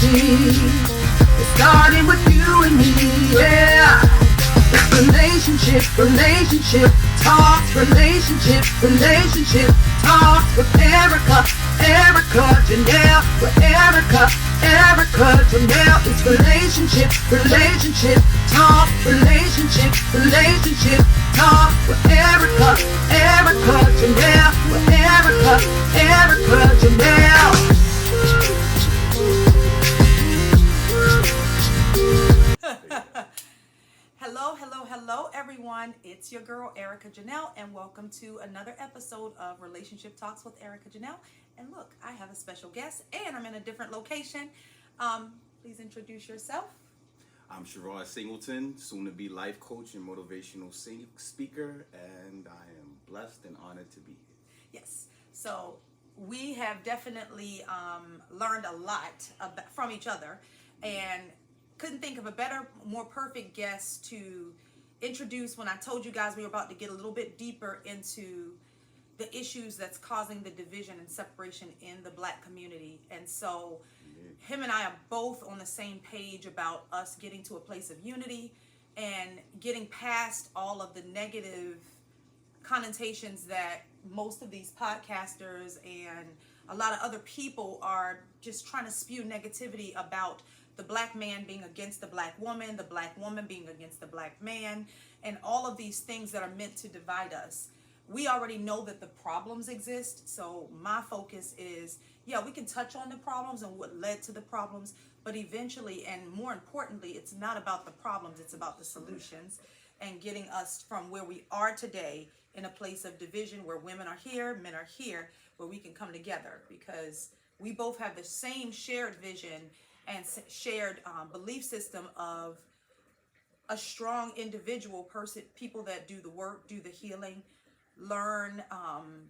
see. It started with you and me, yeah. It's relationship talks, relationship talks with Erica, Janelle, with Erica, Janelle. It's relationship talk, relationship talk with Erica, Janelle, with Erica, Janelle. Hello, everyone. It's your girl, Erica Janelle, and welcome to another episode of Relationship Talks with Erica Janelle. And look, I have a special guest, and I'm in a different location. Please introduce yourself. I'm Sharod Singleton, soon-to-be life coach and motivational speaker, and I am blessed and honored to be here. Yes. So we have definitely learned a lot from each other, and couldn't think of a better, more perfect guest to introduce when I told you guys we were about to get a little bit deeper into the issues that's causing the division and separation in the Black community. And so him and I are both on the same page about us getting to a place of unity and getting past all of the negative connotations that most of these podcasters and a lot of other people are just trying to spew negativity about the Black man being against the Black woman being against the Black man, and all of these things that are meant to divide us. We already know that the problems exist, so my focus is, we can touch on the problems and what led to the problems, but eventually, and more importantly, it's not about the problems, it's about the solutions, and getting us from where we are today in a place of division where women are here, men are here, where we can come together, because we both have the same shared vision and shared belief system of a strong individual person, people that do the work, do the healing, learn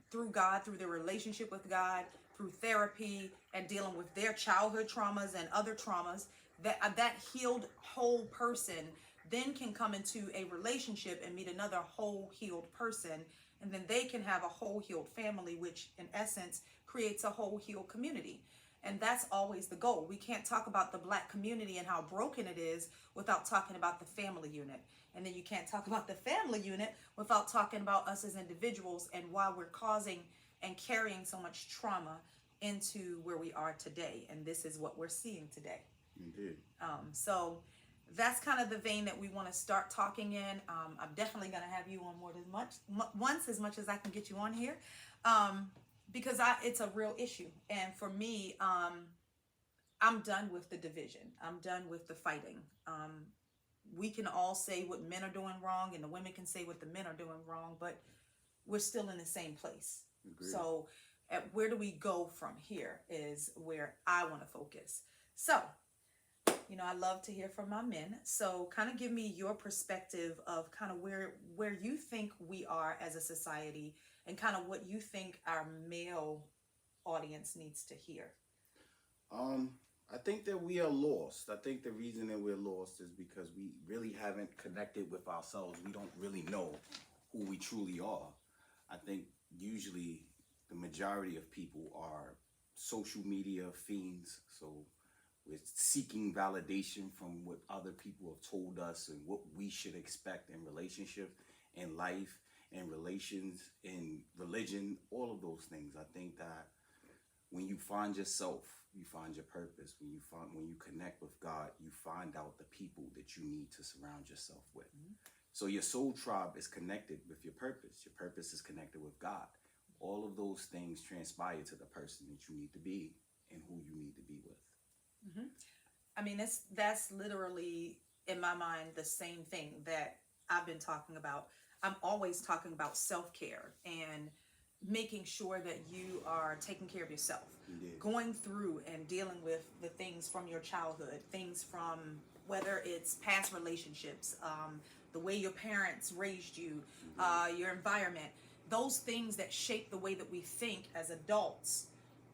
through God, through their relationship with God, through therapy, and dealing with their childhood traumas and other traumas, that healed whole person then can come into a relationship and meet another whole healed person, and then they can have a whole healed family, which in essence creates a whole healed community. And that's always the goal. We can't talk about the Black community and how broken it is without talking about the family unit. And then you can't talk about the family unit without talking about us as individuals and why we're causing and carrying so much trauma into where we are today. And this is what we're seeing today. Indeed. So that's kind of the vein that we want to start talking in. I'm definitely going to have you on once as much as I can get you on here. Because it's a real issue. And for me, I'm done with the division. I'm done with the fighting. We can all say what men are doing wrong, and the women can say what the men are doing wrong, but we're still in the same place. Agreed. So where do we go from here is where I want to focus. So, I love to hear from my men. So kind of give me your perspective of kind of where you think we are as a society, and kind of what you think our male audience needs to hear. I think that we are lost. I think the reason that we're lost is because we really haven't connected with ourselves. We don't really know who we truly are. I think usually the majority of people are social media fiends. So we're seeking validation from what other people have told us and what we should expect in relationships, in life, in relations, in religion, all of those things. I think that when you find yourself, you find your purpose. When you connect with God, you find out the people that you need to surround yourself with. Mm-hmm. So your soul tribe is connected with your purpose. Your purpose is connected with God. All of those things transpire to the person that you need to be and who you need to be with. Mm-hmm. I mean, that's literally, in my mind, the same thing that I've been talking about. I'm always talking about self-care and making sure that you are taking care of yourself. Indeed. Going through and dealing with the things from your childhood, things from whether it's past relationships, the way your parents raised you, your environment, those things that shape the way that we think as adults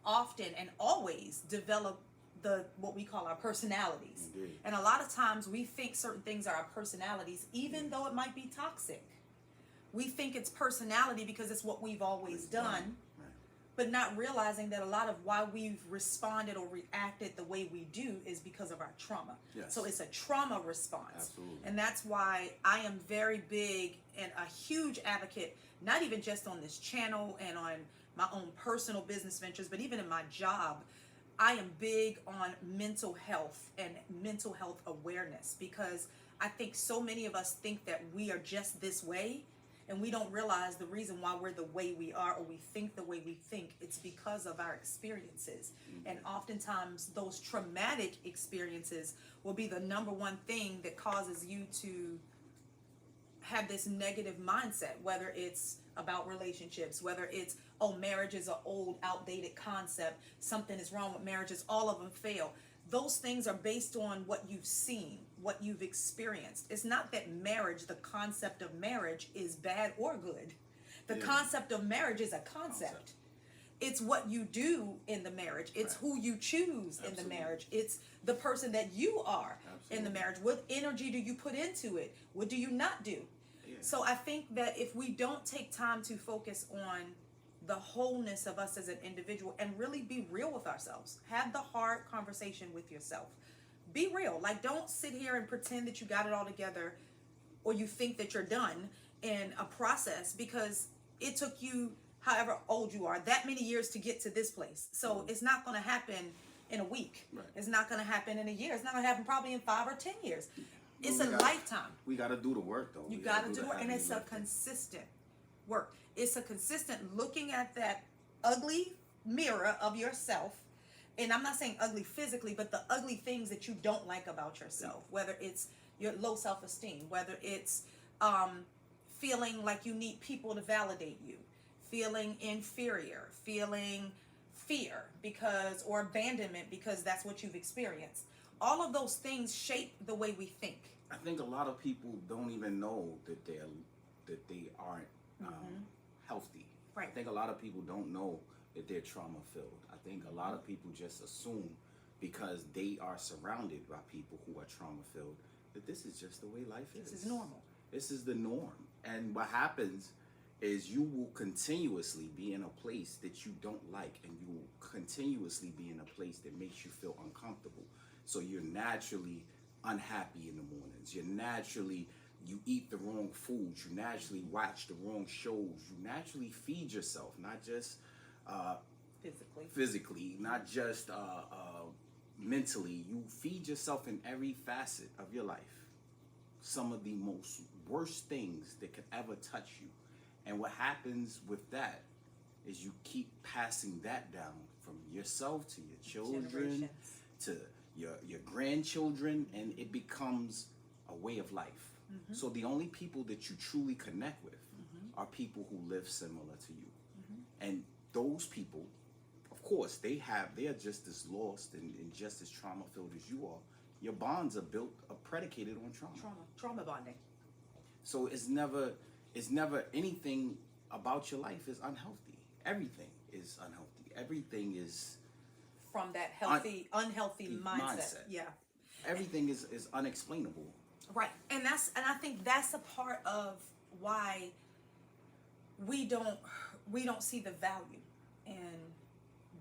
often and always develop what we call our personalities. Indeed. And a lot of times we think certain things are our personalities, even though it might be toxic. We think it's personality because it's what we've always done. Right. but not realizing that a lot of why we've responded or reacted the way we do is because of our trauma. Yes. So it's a trauma response. Absolutely. And that's why I am very big and a huge advocate, not even just on this channel and on my own personal business ventures, but even in my job. I am big on mental health and mental health awareness, because I think so many of us think that we are just this way, and we don't realize the reason why we're the way we are, or we think the way we think. It's because of our experiences. And oftentimes those traumatic experiences will be the number one thing that causes you to have this negative mindset, whether it's about relationships, whether it's, oh, marriage is an old, outdated concept, something is wrong with marriages, all of them fail. Those things are based on what you've seen, what you've experienced. It's not that marriage, the concept of marriage, is bad or good. The concept of marriage is a concept. It's what you do in the marriage. It's who you choose in the marriage. It's the person that you are in the marriage. What energy do you put into it? What do you not do? So I think that if we don't take time to focus on the wholeness of us as an individual and really be real with ourselves, have the hard conversation with yourself. Be real. Like, don't sit here and pretend that you got it all together, or you think that you're done in a process, because it took you, however old you are, that many years to get to this place. So it's not going to happen in a week. It's not going to happen in a year. It's not going to happen probably in 5 or 10 years. It's a lifetime. We got to do the work, though. You got to do it, and it's a consistent work. It's a consistent looking at that ugly mirror of yourself. And I'm not saying ugly physically, but the ugly things that you don't like about yourself, whether it's your low self-esteem, whether it's feeling like you need people to validate you, feeling inferior, feeling fear because, or abandonment because that's what you've experienced. All of those things shape the way we think. I think a lot of people don't even know that they aren't healthy. Right. I think a lot of people don't know that they're trauma filled. I think a lot of people just assume, because they are surrounded by people who are trauma filled, that this is just the way life is. This is normal. This is the norm. And what happens is you will continuously be in a place that you don't like, and you will continuously be in a place that makes you feel uncomfortable. So you're naturally unhappy in the mornings. You eat the wrong foods. You naturally watch the wrong shows. You naturally feed yourself, not just physically, not just mentally. You feed yourself in every facet of your life. Some of the most worst things that could ever touch you. And what happens with that is you keep passing that down from yourself to your children, to your grandchildren, and it becomes a way of life. So the only people that you truly connect with are people who live similar to you. And those people, of course, they are just as lost and just as trauma filled as you are. Your bonds are predicated on Trauma bonding. So it's never anything about your life is unhealthy. Everything is unhealthy. Everything is from that unhealthy mindset. Yeah. Everything is unexplainable. Right. And I think that's a part of why we don't see the value in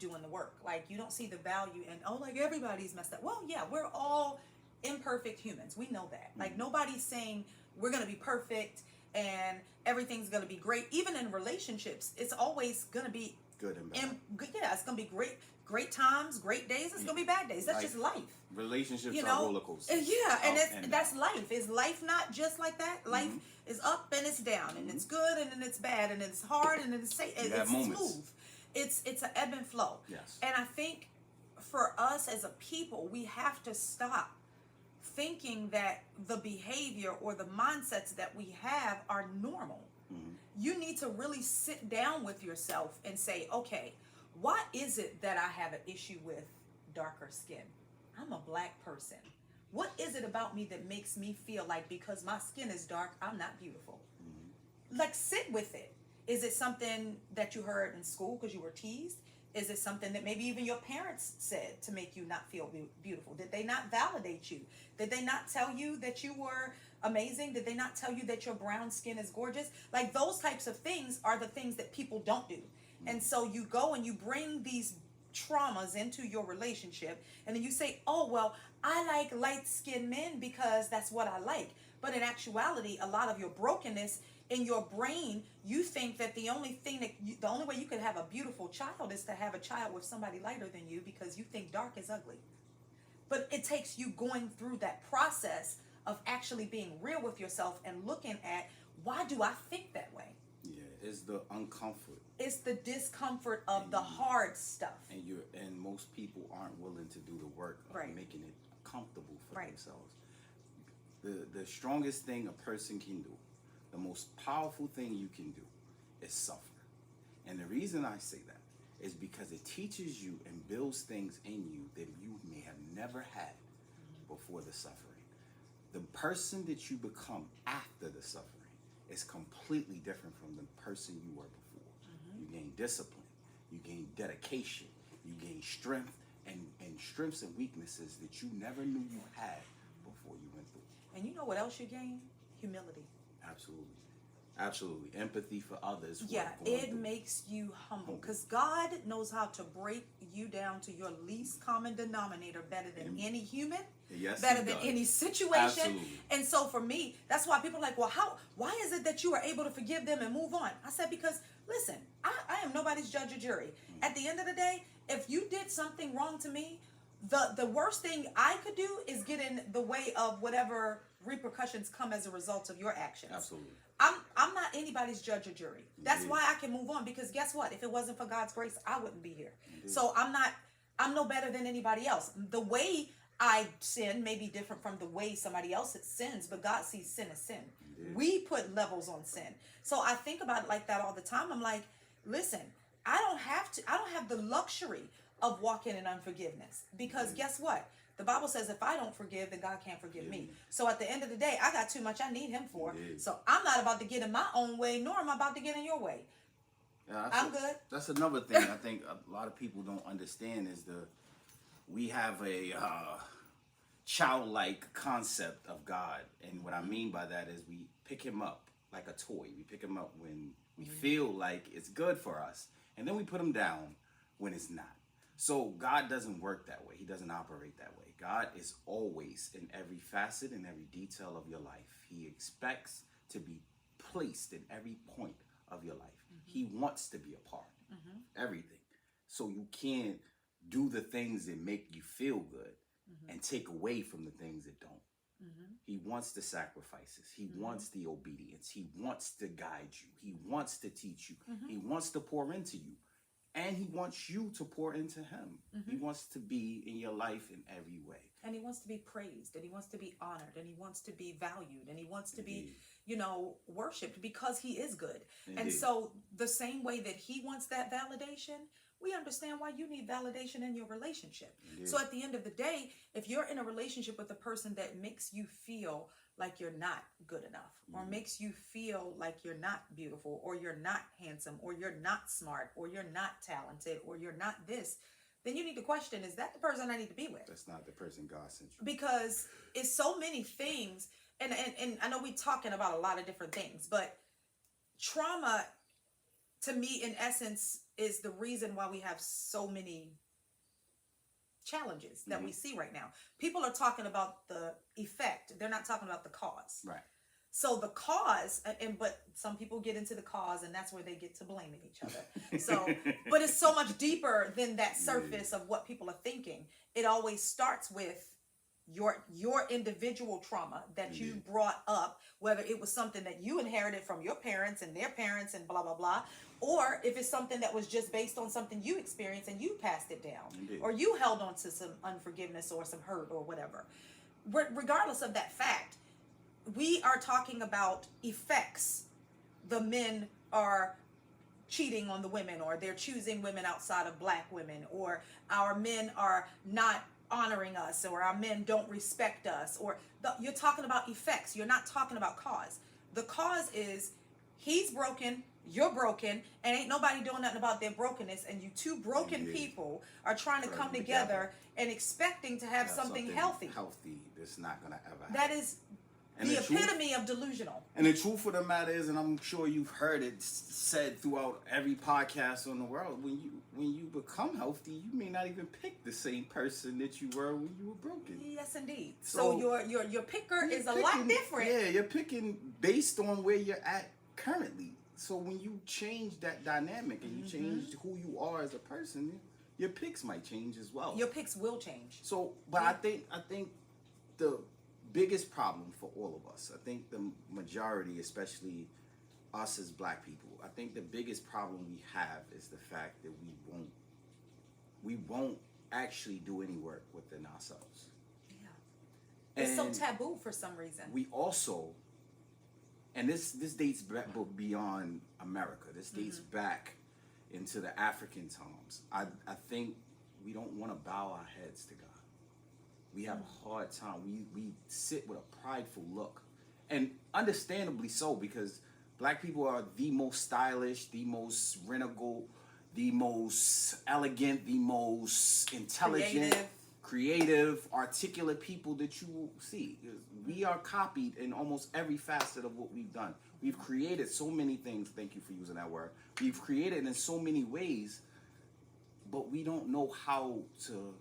doing the work. Like, you don't see the value in, oh, like, everybody's messed up. Well, yeah, we're all imperfect humans. We know that. Like, nobody's saying we're going to be perfect and everything's going to be great. Even in relationships, it's always going to be good and bad. Yeah, it's going to be great times, great days. It's going to be bad days. That's just life. Relationships are roller coasters. Yeah, and that's life. Is life not just like that? Life is up and it's down, and it's good and then it's bad, and it's hard and then it's smooth. It's an ebb and flow. Yes. And I think for us as a people, we have to stop thinking that the behavior or the mindsets that we have are normal. You need to really sit down with yourself and say, okay, why is it that I have an issue with darker skin? I'm a black person. What is it about me that makes me feel like because my skin is dark, I'm not beautiful? Like, sit with it. Is it something that you heard in school because you were teased? Is it something that maybe even your parents said to make you not feel beautiful? Did they not validate you? Did they not tell you that you were amazing? Did they not tell you that your brown skin is gorgeous? Like, those types of things are the things that people don't do. And so you go and you bring these traumas into your relationship, and then you say, oh, well, I like light-skinned men because that's what I like. But in actuality, a lot of your brokenness in your brain, you think that the only way you could have a beautiful child is to have a child with somebody lighter than you, because you think dark is ugly. But it takes you going through that process of actually being real with yourself and looking at, why do I think that way? Yeah, it's the uncomfort. It's the discomfort of the hard stuff. And most people aren't willing to do the work of making it comfortable for themselves. The strongest thing a person can do, the most powerful thing you can do, is suffer. And the reason I say that is because it teaches you and builds things in you that you may have never had before the suffering. The person that you become after the suffering is completely different from the person you were before. You gain discipline, you gain dedication, you gain strength, and strengths and weaknesses that you never knew you had before you went through. And you know what else you gain? Humility. Absolutely. Absolutely. Empathy for others. Yeah, it makes you humble, because God knows how to break you down to your least common denominator better than any human, better than any situation. Absolutely. And so for me, that's why people are like, well, why is it that you are able to forgive them and move on? I said, because listen, I am nobody's judge or jury. At the end of the day, if you did something wrong to me, the worst thing I could do is get in the way of whatever repercussions come as a result of your actions. Absolutely. I'm not anybody's judge or jury. That's why I can move on, because guess what? If it wasn't for God's grace, I wouldn't be here. So I'm no better than anybody else. The way I sin may be different from the way somebody else sins, but God sees sin as sin. We put levels on sin. So I think about it like that all the time. I'm like, listen, I don't have the luxury of walking in unforgiveness, because guess what? The Bible says if I don't forgive, then God can't forgive me. So at the end of the day, I got too much I need him for. So I'm not about to get in my own way, nor am I about to get in your way. I'm good. That's another thing I think a lot of people don't understand is we have a childlike concept of God. And what I mean by that is we pick him up like a toy. We pick him up when we feel like it's good for us. And then we put him down when it's not. So God doesn't work that way. He doesn't operate that way. God is always in every facet and every detail of your life. He expects to be placed in every point of your life. He wants to be a part of everything. So you can't do the things that make you feel good and take away from the things that don't. He wants the sacrifices. He wants the obedience. He wants to guide you. He wants to teach you. He wants to pour into you. And he wants you to pour into him. He wants to be in your life in every way. And he wants to be praised, and he wants to be honored, and he wants to be valued, and he wants to be, worshipped, because he is good. And so the same way that he wants that validation, we understand why you need validation in your relationship. So at the end of the day, if you're in a relationship with a person that makes you feel like you're not good enough, or makes you feel like you're not beautiful, or you're not handsome, or you're not smart, or you're not talented, or you're not this, then you need to question, is that the person I need to be with? That's not the person God sent you. Because it's so many things, and I know we're talking about a lot of different things, but trauma, to me, in essence, is the reason why we have so many challenges that we see right now. People are talking about the effect. They're not talking about the cause. Right. So the cause, but some people get into the cause, and that's where they get to blaming each other. So, but it's so much deeper than that surface of what people are thinking. It always starts with your individual trauma that you brought up, whether it was something that you inherited from your parents and their parents and blah, blah, blah, or if it's something that was just based on something you experienced and you passed it down, or you held on to some unforgiveness or some hurt or whatever. Regardless of that fact, we are talking about effects. The men are cheating on the women, or they're choosing women outside of black women, or our men are not honoring us, or our men don't respect us, or you're talking about effects. You're not talking about cause. The cause is he's broken, you're broken, and ain't nobody doing nothing about their brokenness, and you two broken people are trying to come together and expecting to have something healthy. Healthy that's not gonna ever happen. That is And the epitome of delusional. And the truth of the matter is, and I'm sure you've heard it said throughout every podcast in the world, when you become healthy, you may not even pick the same person that you were when you were broken. Yes, indeed. So your picker is a lot different. Yeah, you're picking based on where you're at currently. So when you change that dynamic and you change who you are as a person, your picks might change as well. Your picks will change. So, but I think the biggest problem for all of us, I think the majority, especially us as black people, I think the biggest problem we have is the fact that we won't actually do any work within ourselves. Yeah. It's so taboo for some reason. We also, and this dates back beyond America. This dates back into the African times. I think we don't want to bow our heads to God. We have a hard time. We sit with a prideful look. And understandably so, because black people are the most stylish, the most renegade, the most elegant, the most intelligent, creative, articulate people that you will see. We are copied in almost every facet of what we've done. We've created so many things, thank you for using that word. We've created in so many ways, but we don't know how to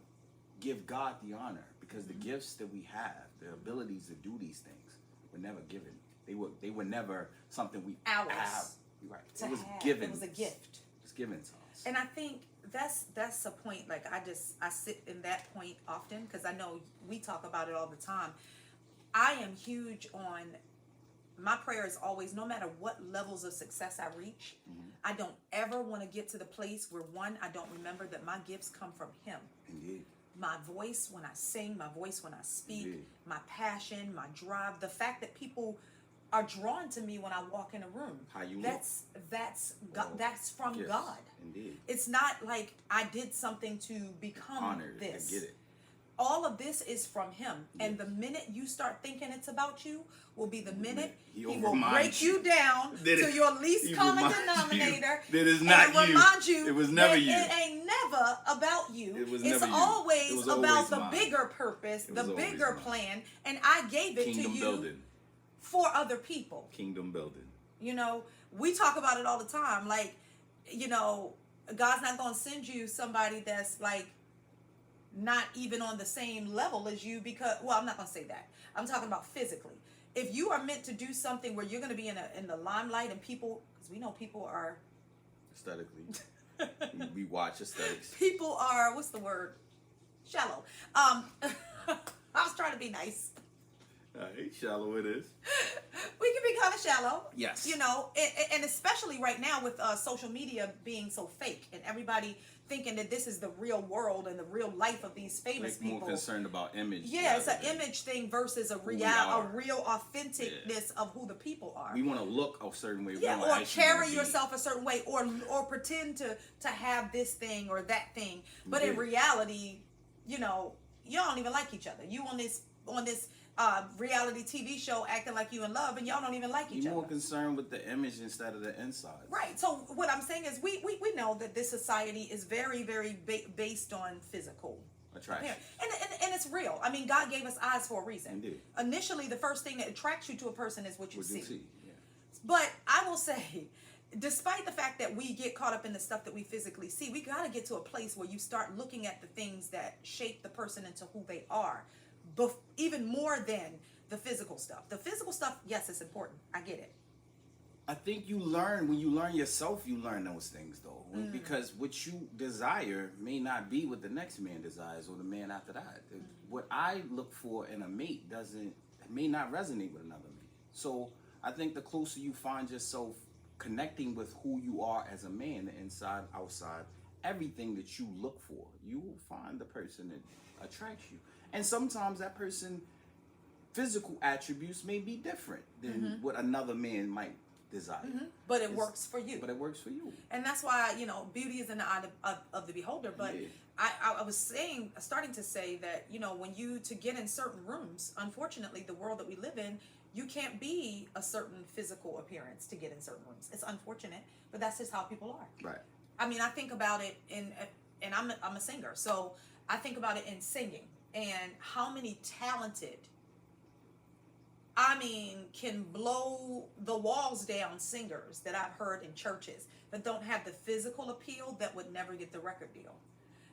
give God the honor. Because the gifts that we have, the abilities to do these things, were never given. They were never something we ours. Right. It was given. It was a gift. It was given to us. And I think that's a point. Like I sit in that point often because I know we talk about it all the time. I am huge on. My prayer is always, no matter what levels of success I reach, I don't ever want to get to the place where I don't remember that my gifts come from Him. Indeed. My voice when I sing, my voice when I speak, my passion, my drive, the fact that people are drawn to me when I walk in a room. How you that's God, that's from God. Indeed. It's not like I did something to become honored. this. I get it. All of this is from Him. And the minute you start thinking it's about you will be the minute He will break you down to your least common denominator. That is not and remind you it was never you. It ain't never about you. It's always about the bigger purpose, the bigger plan. And I gave it to you for other people. Kingdom building. You know, we talk about it all the time. Like, you know, God's not going to send you somebody that's like, not even on the same level as you because, well, I'm not going to say that. I'm talking about physically. If you are meant to do something where you're going to be in the limelight and people, because we know people are... Aesthetically. we watch aesthetics. People are, what's the word? Shallow. I was trying to be nice. Shallow it is. We can be kind of shallow. Yes. You know, and especially right now with social media being so fake and everybody thinking that this is the real world and the real life of these famous people. More concerned about image. Yeah, it's an image thing versus a real authenticness of who the people are. We want to look a certain way. Yeah, or carry yourself a certain way, or pretend to have this thing or that thing. But in reality, you know, you don't even like each other. You on this reality TV show acting like you in love, and y'all don't even like each other. You're more concerned with the image instead of the inside. Right. So what I'm saying is we know that this society is very, very based on physical attraction. And it's real. I mean, God gave us eyes for a reason. Indeed. Initially, the first thing that attracts you to a person is what you see. Yeah. But I will say, despite the fact that we get caught up in the stuff that we physically see, we got to get to a place where you start looking at the things that shape the person into who they are. Even more than the physical stuff. The physical stuff, yes, it's important. I get it. I think you learn, when you learn yourself, you learn those things though. Because what you desire may not be what the next man desires or the man after that. What I look for in a mate may not resonate with another mate. So I think the closer you find yourself connecting with who you are as a man, the inside, outside, everything that you look for, you will find the person that attracts you. And sometimes that person's physical attributes may be different than what another man might desire. But it works for you. But it works for you. And that's why, you know, beauty is in the eye of the beholder. But I was starting to say that, you know, to get in certain rooms, unfortunately, the world that we live in, you can't be a certain physical appearance to get in certain rooms. It's unfortunate, but that's just how people are. Right. I mean, I think about it and I'm a singer. So I think about it in singing. And how many talented I mean, can blow the walls down singers that I've heard in churches that don't have the physical appeal that would never get the record deal.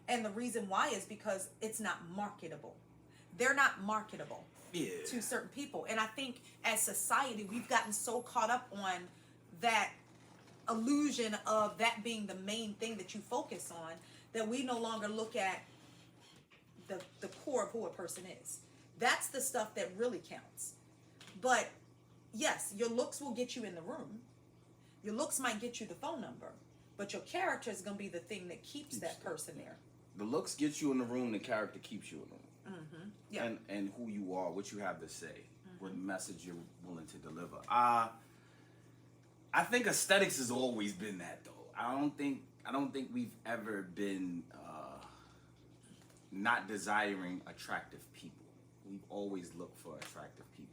And the reason why is because it's not marketable. They're not marketable to certain people. And I think as society, we've gotten so caught up on that illusion of that being the main thing that you focus on that we no longer look at the core of who a person is. That's the stuff that really counts. But yes, your looks will get you in the room. Your looks might get you the phone number, but your character is going to be the thing that keeps that person there. The looks get you in the room. The character keeps you in the room. Mm-hmm. Yeah. And who you are, what you have to say, what message you're willing to deliver. I think aesthetics has always been that, though. I don't think we've ever been not desiring attractive people. We've always looked for attractive people.